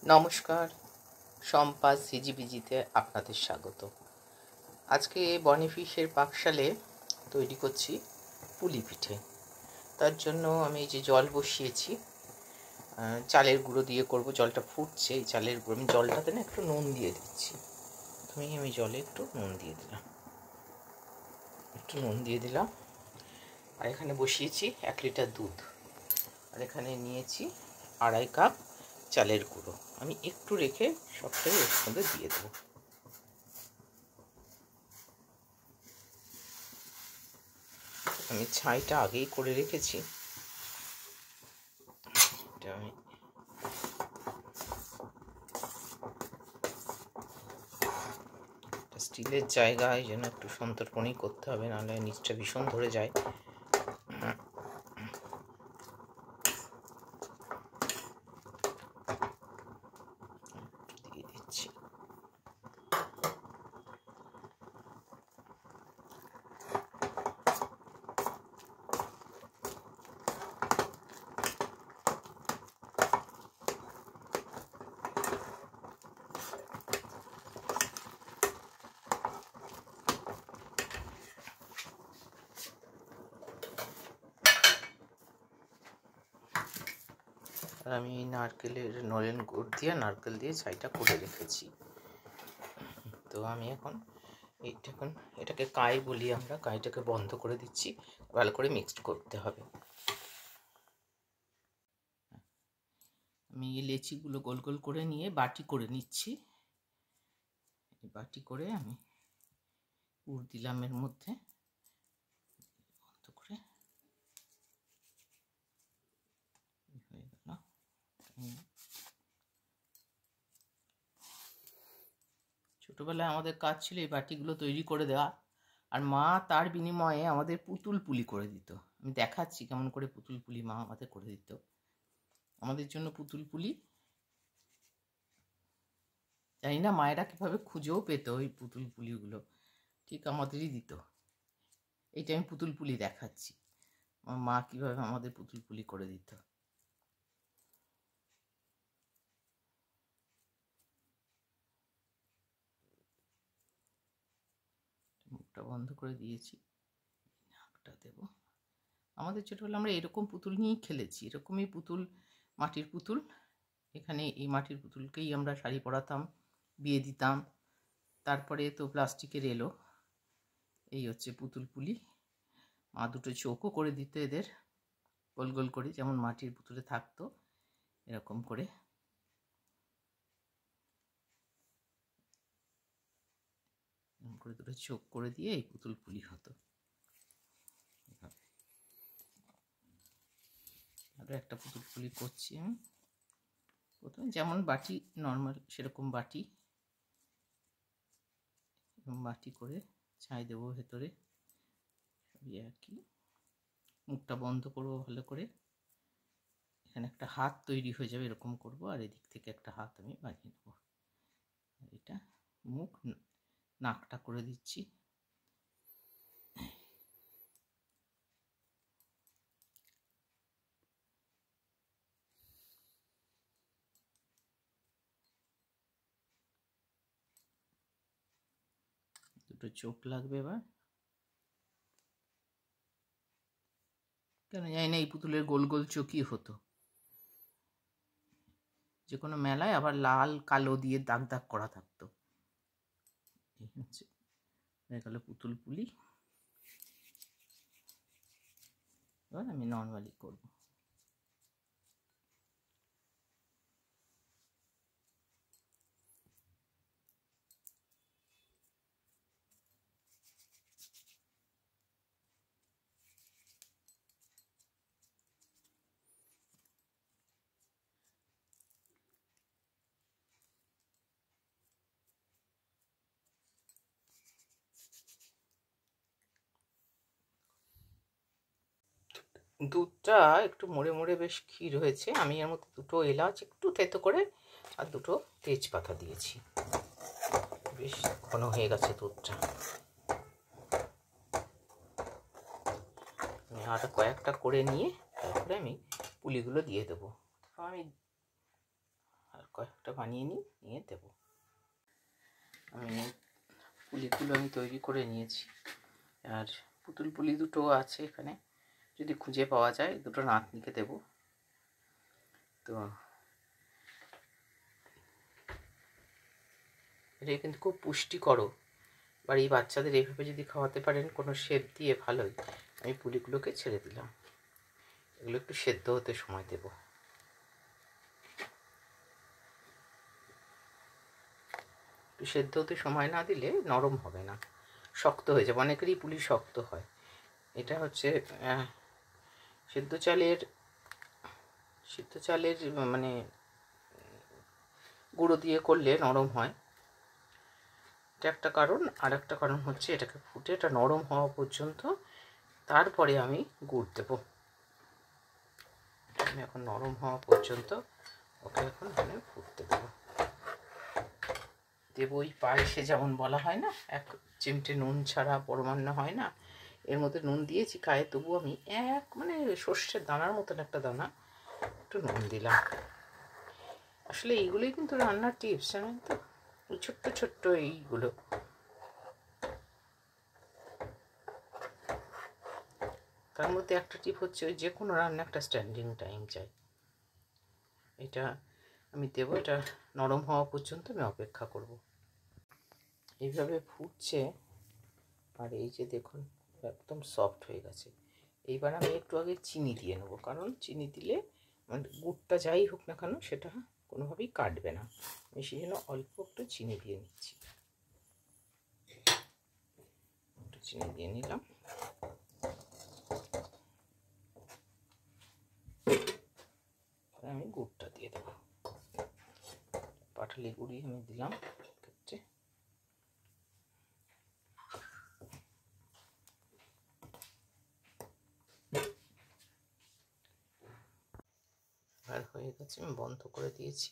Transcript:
নমস্কার, সম্পা সিজিবিজিতে আপনাদের স্বাগত। আজকে বনিফিশের পাকশালে তৈরি করছি পুলি পিঠে। তার জন্য আমি এই যে জল বসিয়েছি, চালের গুঁড়ো দিয়ে করব। জলটা ফুটছে, এই চালের গুঁড়ো আমি জলটাতে না একটু নুন দিয়ে দিচ্ছি। প্রথমেই আমি জলে একটু নুন দিয়ে দিলাম, আর এখানে বসিয়েছি 1 লিটার দুধ, আর এখানে নিয়েছি 2.5 কাপ চালের গুঁড়ো। আমি একটু রেখে সবটাই এর মধ্যে দিয়ে দেবো। আমি ছাইটা আগেই করে রেখেছি। এটা আমি স্টিলের জায়গায় যেন একটু সন্তর্পণই করতে হবে, নাহলে নিচটা ভীষণ ধরে যায়। দিয়ে দিচ্ছি। আর আমি নলেন গুড় দিয়ে নারকেল দিয়ে ছাইটা করে রেখেছি। তো আমি এখন এটাকে কাই বলি আমরা, কাইটাকে বন্ধ করে দিচ্ছি। ভালো করে মিক্সড করতে হবে। আমি এই লেচিগুলো গোল গোল করে নিয়ে বাটি করে নিচ্ছি। বাটি করে আমি পুর দিলাম এর মধ্যে, বন্ধ করে হয়ে গেল। ছোটবেলায় আমাদের কাজ ছিল এই বাটিগুলো তৈরি করে দেওয়া, আর মা তার বিনিময়ে আমাদের পুতুল পুলি করে দিত। আমি দেখাচ্ছি কেমন করে পুতুল পুলি মা আমাদের করে দিত। আমাদের জন্য পুতুল পুলি, জানি না মায়েরা কীভাবে খুঁজেও পেত ওই পুতুল পুলিগুলো, ঠিক আমাদেরই দিত। এইটা আমি পুতুল পুলি দেখাচ্ছি, আমার মা কীভাবে আমাদের পুতুল পুলি করে দিত। মুখটা বন্ধ করে দিয়েছি, নাকটা দেবো। আমাদের ছোটবেলা আমরা এরকম পুতুল নিয়েই খেলেছি, এরকমই পুতুল, মাটির পুতুল। এখানে এই মাটির পুতুলকেই আমরা শাড়ি পরাতাম, বিয়ে দিতাম। তারপরে তো প্লাস্টিকের এলো, এই হচ্ছে পুতুল পুলি। মা দুটো চোখও করে দিত এদের, গোল গোল করে, যেমন মাটির পুতুলে থাকতো এরকম করে। এরকম করে দুটো চোখ করে দিয়ে এই পুতুল পুলি হতো। আরও একটা পুতুল পুলি করছি আমি। প্রথমে যেমন বাটি নর্মাল সেরকম বাটি করে ছাই দেবো ভেতরে, সবই একই। মুখটা বন্ধ করবো ভালো করে। এখানে একটা হাত তৈরি হয়ে যাবে, এরকম করব, আর এদিক থেকে একটা হাত আমি বানিয়ে নেব। এটা মুখ, নাকটা করে দিচ্ছি। দুটো চোখ লাগবে এবার। কেন জানি না এই পুতুলের গোল গোল চোখই হতো। যে কোনো মেলায় আবার লাল কালো দিয়ে দাগ দাগ করা থাকতো। এই হচ্ছে হয়ে গেল পুতুল পুলি। এবার আমি নর্মালি করব। দুধটা একটু মোড়ে মোড়ে বেশ ক্ষীর হয়েছে। আমি এর মধ্যে দুটো এলাচ একটু থেতো করে আর দুটো তেজপাতা দিয়েছি। বেশ ঘন হয়ে গেছে দুধটা। আমি আর কয়েকটা করে নিয়ে তারপরে আমি পুলিগুলো দিয়ে দেবো। আমি আর কয়েকটা বানিয়ে নিয়ে দেব। আমি পুলিগুলো তৈরি করে নিয়েছি, আর পুলি দুটো আছে এখানে, যদি খুঁজে পাওয়া যায় দুটো নাতনিকে দেব। তো এটা কিন্তু খুব পুষ্টিকর, বাড়ির বাচ্চাদের এইভাবে যদি খাওয়াতে পারেন কোনো শেপ দিয়ে, ভালোই। আমি পুলিগুলোকে ছেড়ে দিলাম, এগুলো একটু সেদ্ধ হতে সময় দেব। একটু সেদ্ধ হতে সময় না দিলে নরম হবে না, শক্ত হয়ে যাবে। অনেকেরই পুলি শক্ত হয়। এটা হচ্ছে সিদ্ধ চালের মানে গুঁড়ো দিয়ে করলে নরম হয়, এটা একটা কারণ। আর একটা কারণ হচ্ছে এটাকে ফুটে এটা নরম হওয়া পর্যন্ত, তারপরে আমি গুড় দেবো। আমি এখন নরম হওয়া পর্যন্ত ওকে এখন আমি ফুটতে দেবো। ওই পায়েসে যেমন বলা হয় না, এক চিমটে নুন ছাড়া পরমান্ন হয় না, এর মধ্যে নুন দিয়েছি গায়ে, তবু আমি মানে সর্ষের দানার মতন একটা দানা একটু নুন দিলাম। আসলে এইগুলোই কিন্তু রান্নার টিপস, জানেন তো, এই ছোট্ট ছোট্ট এইগুলো। তার মধ্যে একটা টিপ হচ্ছে ওই যে কোনো রান্না একটা স্ট্যান্ডিং টাইম চাই। এটা আমি দেবো, এটা নরম হওয়া পর্যন্ত আমি অপেক্ষা করব। এইভাবে ফুটছে, আর এই যে দেখুন একদম সফট হয়ে গেছে। এইবার আমি একটু আগে চিনি দিয়ে নেবো, কারণ চিনি দিলে মানে গুড়টা যাই হোক না কেন সেটা কোনোভাবেই কাটবে না। আমি সেই জন্য অল্প একটু চিনি দিয়ে নিচ্ছি। একটু চিনি দিয়ে নিলাম। আমি গুড়টা দিয়ে দেবো, পাটালি গুড়ি আমি দিলাম ক্ষেত্রে। আর হয়ে গেছে, আমি বন্ধ করে দিয়েছি।